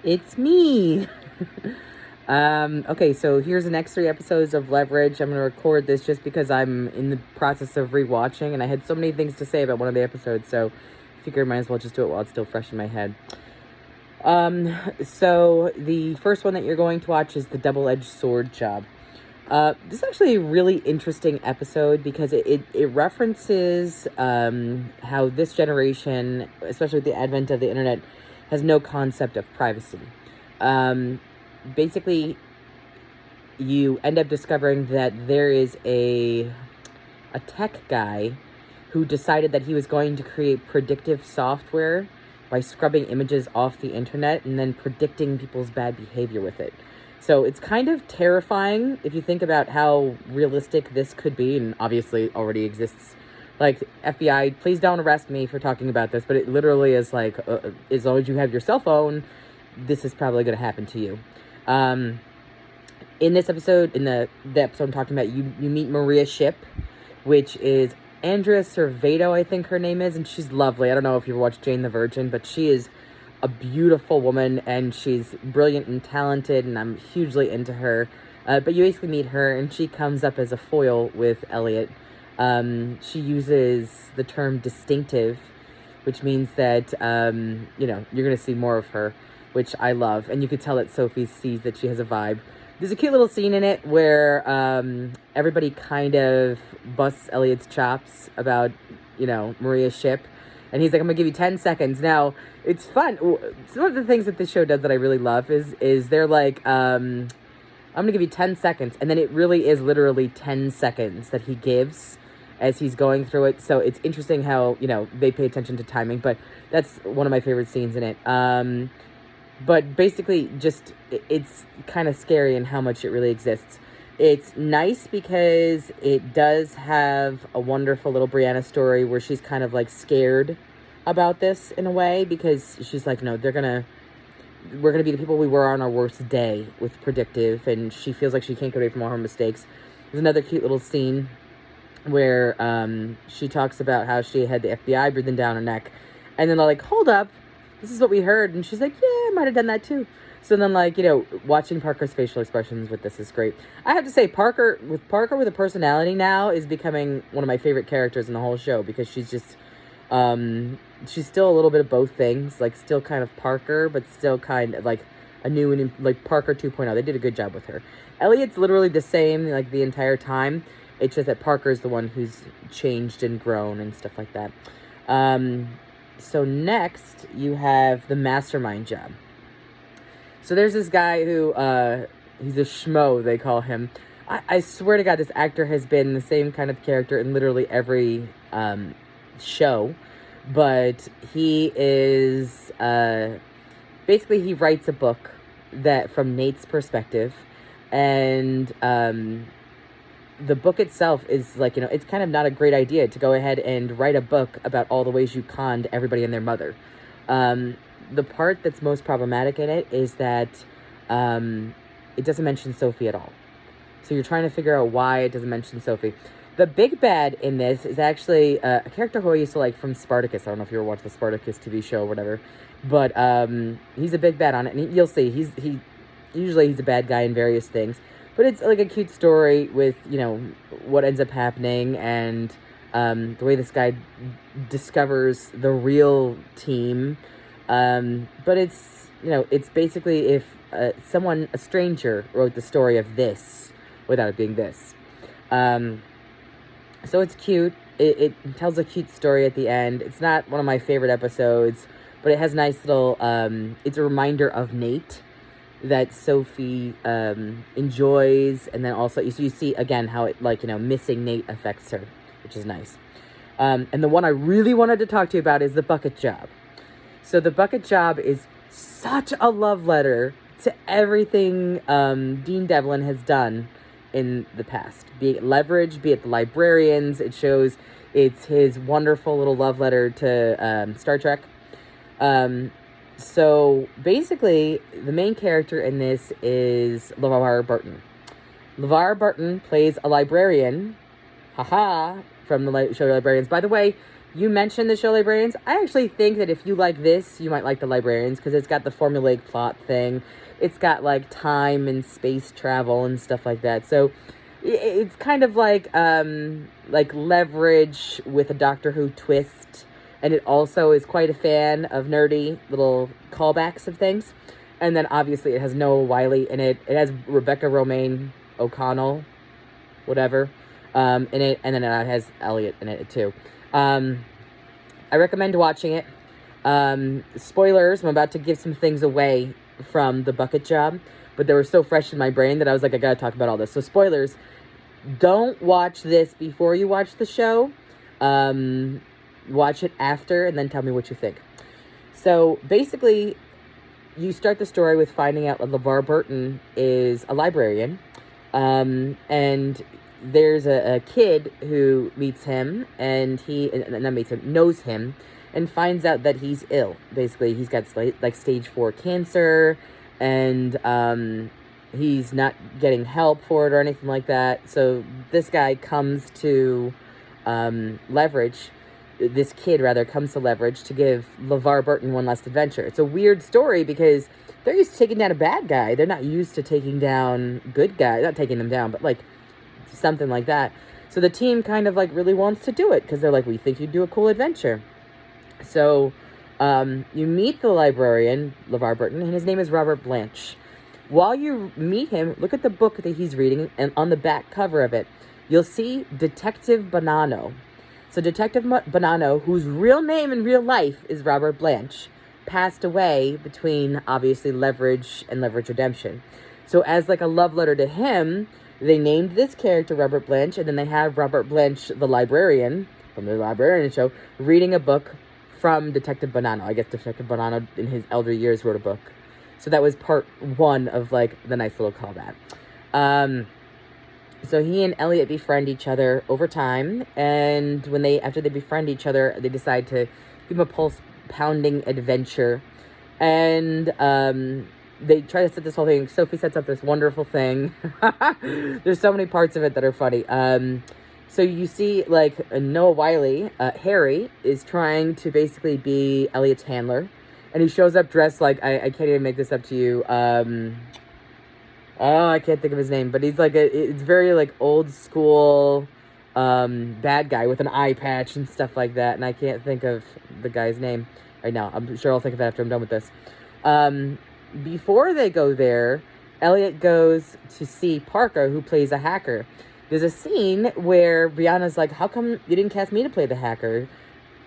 It's me. Okay, so here's the next 3 episodes of Leverage. I'm going to record this just because I'm in the process of rewatching, and I had so many things to say about one of the episodes, so I figured I might as well just do it while it's still fresh in my head. So the first one that you're going to watch is the double-edged sword job. This is actually a really interesting episode because it references how this generation, especially with the advent of the internet, has no concept of privacy. Um, Basically, you end up discovering that there is a tech guy who decided that he was going to create predictive software by scrubbing images off the internet and then predicting people's bad behavior with it. So it's kind of terrifying if you think about how realistic this could be, and obviously already exists. Like, FBI, please don't arrest me for talking about this, but it literally is like, as long as you have your cell phone, this is probably going to happen to you. In this episode, in the episode I'm talking about, you meet Maria Shipp, which is Andrea Cervato, I think her name is, and she's lovely. I don't know if you've watched Jane the Virgin, but she is a beautiful woman, and she's brilliant and talented, and I'm hugely into her. But you basically meet her, and she comes up as a foil with Elliot. She uses the term distinctive, which means that, you're going to see more of her, which I love. And you could tell that Sophie sees that she has a vibe. There's a cute little scene in it where everybody kind of busts Elliot's chops about, Maria Shipp. And he's like, I'm going to give you 10 seconds. Now, it's fun. One of the things that this show does that I really love is they're like, I'm going to give you 10 seconds. And then it really is literally 10 seconds that he gives as he's going through it. So it's interesting how, they pay attention to timing. But that's one of my favorite scenes in it. But basically, just, it's kind of scary in how much it really exists. It's nice because it does have a wonderful little Brianna story where she's kind of like scared about this in a way, because she's like, no, we're gonna be the people we were on our worst day with predictive, and she feels like she can't get away from all her mistakes. There's another cute little scene where she talks about how she had the FBI breathing down her neck, and then they're like, hold up, this is what we heard. And she's like, yeah, I might have done that too. So then, watching Parker's facial expressions with this is great. I have to say, Parker with a personality now is becoming one of my favorite characters in the whole show, because she's just, she's still a little bit of both things, like still kind of Parker, but still kind of like a new and like Parker 2.0. They did a good job with her. Elliot's literally the same, like the entire time. It's just that Parker's the one who's changed and grown and stuff like that. So next, you have the mastermind job. So there's this guy who, he's a schmo, they call him. I swear to God, this actor has been the same kind of character in literally every show. But he is, basically he writes a book that from Nate's perspective. And the book itself is like, it's kind of not a great idea to go ahead and write a book about all the ways you conned everybody and their mother. The part that's most problematic in it is that it doesn't mention Sophie at all. So you're trying to figure out why it doesn't mention Sophie. The big bad in this is actually a character who I used to like from Spartacus. I don't know if you ever watched the Spartacus TV show or whatever. But he's a big bad on it. And you'll see, usually he's a bad guy in various things. But it's like a cute story with, what ends up happening, and the way this guy discovers the real team. But it's, it's basically if a stranger wrote the story of this without it being this. So it's cute. It tells a cute story at the end. It's not one of my favorite episodes, but it has nice little, it's a reminder of Nate that Sophie enjoys, and then also you see again how it, missing Nate affects her, which is nice. And the one I really wanted to talk to you about is the bucket job. So the bucket job is such a love letter to everything Dean Devlin has done in the past, be it Leverage, be it the Librarians. It shows it's his wonderful little love letter to Star Trek. So basically, the main character in this is LeVar Burton. LeVar Burton plays a librarian, from the show Librarians. By the way, You mentioned the show Librarians. I actually think that if you like this, you might like the Librarians because it's got the formulaic plot thing. It's got like time and space travel and stuff like that. So it's kind of like Leverage with a Doctor Who twist, and it also is quite a fan of nerdy little callbacks of things. And then obviously it has Noah Wyle in it. It has Rebecca Romaine O'Connell, whatever, in it, and then it has Elliot in it too. I recommend watching it. Spoilers, I'm about to give some things away from The Bucket Job, but they were so fresh in my brain that I was like, I gotta talk about all this. So spoilers, don't watch this before you watch the show. Watch it after and then tell me what you think. So basically, you start the story with finding out that LeVar Burton is a librarian. And there's a kid who meets him, and knows him, and finds out that he's ill. Basically, he's got like stage 4 cancer, and he's not getting help for it or anything like that. So this guy comes to Leverage. This kid, rather, comes to Leverage to give LeVar Burton one last adventure. It's a weird story because they're used to taking down a bad guy. They're not used to taking down good guys. Not taking them down, but like something like that. So the team kind of like really wants to do it because they're like, we think you'd do a cool adventure. So you meet the librarian, LeVar Burton, and his name is Robert Blanche. While you meet him, look at the book that he's reading, and on the back cover of it, you'll see Detective Bonanno. So Detective Bonanno, whose real name in real life is Robert Blanche, passed away between, obviously, Leverage and Leverage Redemption. So as like a love letter to him, they named this character Robert Blanche, and then they have Robert Blanche, the librarian, from the Librarian show, reading a book from Detective Bonanno. I guess Detective Bonanno, in his elder years, wrote a book. So that was part 1 of, like, the nice little callback. So he and Elliot befriend each other over time, and after they befriend each other, they decide to give him a pulse-pounding adventure, and they try to set this whole thing. Sophie sets up this wonderful thing. There's so many parts of it that are funny. So you see, like, Noah Wyle, Harry, is trying to basically be Elliot's handler, and he shows up dressed like, I can't even make this up to you, I can't think of his name, but he's like it's very like old school bad guy with an eye patch and stuff like that, and I can't think of the guy's name right now. I'm sure I'll think of it after I'm done with this. Before they go there, Elliot goes to see Parker, who plays a hacker. There's a scene where Brianna's like, how come you didn't cast me to play the hacker?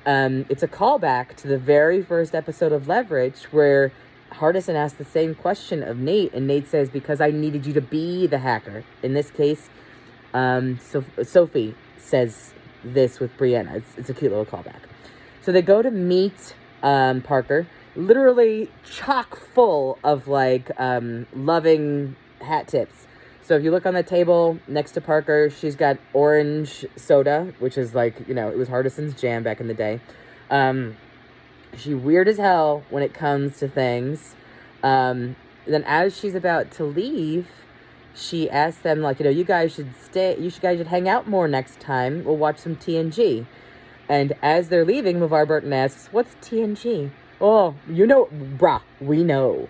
It's a callback to the very first episode of Leverage where Hardison asked the same question of Nate, and Nate says, because I needed you to be the hacker. In this case, Sophie says this with Brianna. It's a cute little callback. So they go to meet Parker, literally chock full of, like, loving hat tips. So if you look on the table next to Parker, she's got orange soda, which is like, you know, it was Hardison's jam back in the day. She weird as hell when it comes to things. Then as she's about to leave, she asks them, like, you know, you guys should hang out more next time. We'll watch some TNG. And as they're leaving, LeVar Burton asks, what's TNG? Oh, you know, brah, we know.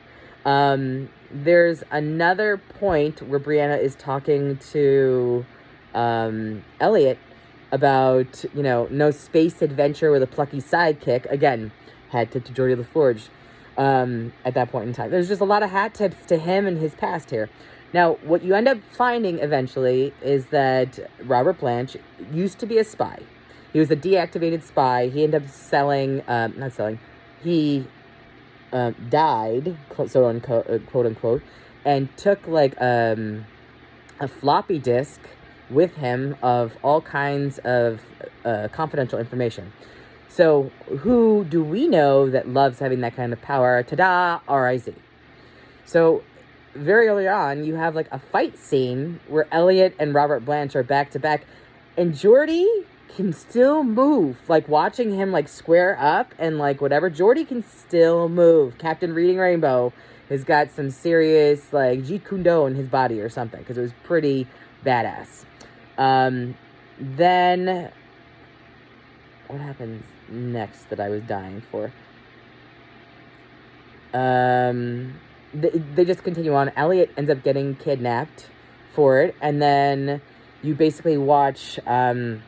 There's another point where Brianna is talking to Elliot about, you know, no space adventure with a plucky sidekick. Again, hat tip to Geordi LaForge at that point in time. There's just a lot of hat tips to him and his past here. Now, what you end up finding eventually is that Robert Blanche used to be a spy. He was a deactivated spy. He ended up he died, so unquote, quote unquote, and took like a floppy disk with him of all kinds of confidential information. So who do we know that loves having that kind of power? Ta-da! R.I.Z. So very early on, you have like a fight scene where Elliot and Robert Blanche are back to back, and Geordi can still move. Like watching him like square up and like whatever, Geordi can still move. Captain Reading Rainbow has got some serious like Jeet Kune Do in his body or something, because it was pretty badass. Then what happens next that I was dying for? They just continue on. Elliot ends up getting kidnapped for it, and then you basically watch Robert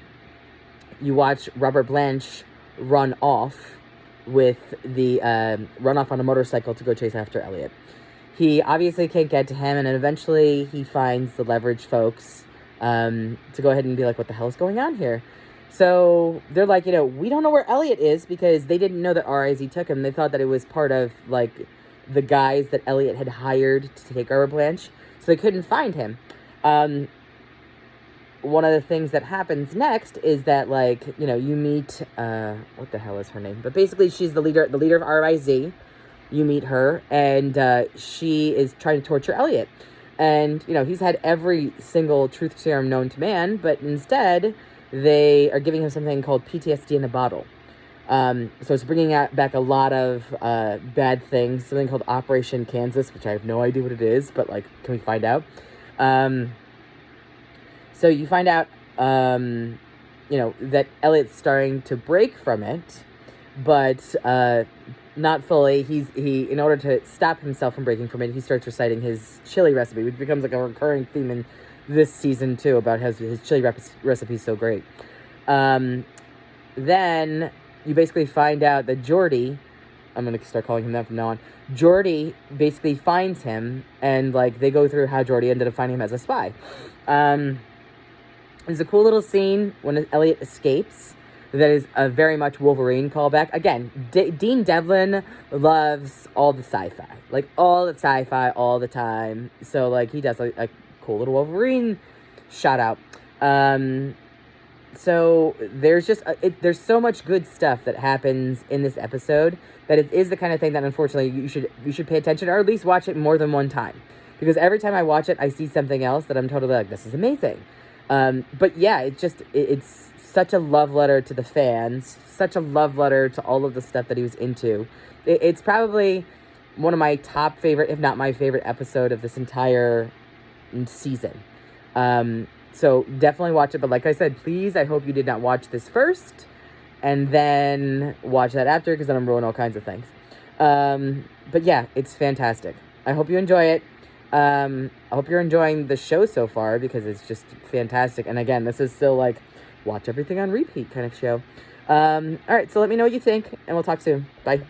Blanche run off with the run off on a motorcycle to go chase after Elliot. He obviously can't get to him, and then eventually he finds the Leverage folks to go ahead and be like, what the hell is going on here? So they're like, we don't know where Elliot is, because they didn't know that RIZ took him. They thought that it was part of, like, the guys that Elliot had hired to take Robert Blanche, so they couldn't find him. One of the things that happens next is that, like, you meet, what the hell is her name? But basically, she's the leader of RIZ. You meet her, and she is trying to torture Elliot. And, he's had every single truth serum known to man, but instead, they are giving him something called PTSD in a bottle. So it's bringing back a lot of bad things, something called Operation Kansas, which I have no idea what it is, but, like, can we find out? So you find out, that Elliot's starting to break from it, but not fully. He in order to stop himself from breaking from it, he starts reciting his chili recipe, which becomes like a recurring theme in this season too, about how his chili recipe is so great. Then you basically find out that Geordi, I'm going to start calling him that from now on, Geordi basically finds him, and, like, they go through how Geordi ended up finding him as a spy. There's a cool little scene when Elliot escapes that is a very much Wolverine callback. Again, Dean Devlin loves all the sci-fi. Like, all the sci-fi all the time. So, like, he does a cool little Wolverine shout-out. So there's just there's so much good stuff that happens in this episode that it is the kind of thing that, unfortunately, you should pay attention, or at least watch it more than one time, because every time I watch it, I see something else that I'm totally like, this is amazing. But yeah, it's such a love letter to the fans, such a love letter to all of the stuff that he was into. It's probably one of my top favorite, if not my favorite episode of this entire season. So definitely watch it. But like I said, please, I hope you did not watch this first and then watch that after, because then I'm ruining all kinds of things. But yeah, it's fantastic. I hope you enjoy it. I hope you're enjoying the show so far, because it's just fantastic. And again, this is still like watch everything on repeat kind of show. All right, so let me know what you think, and we'll talk soon. Bye.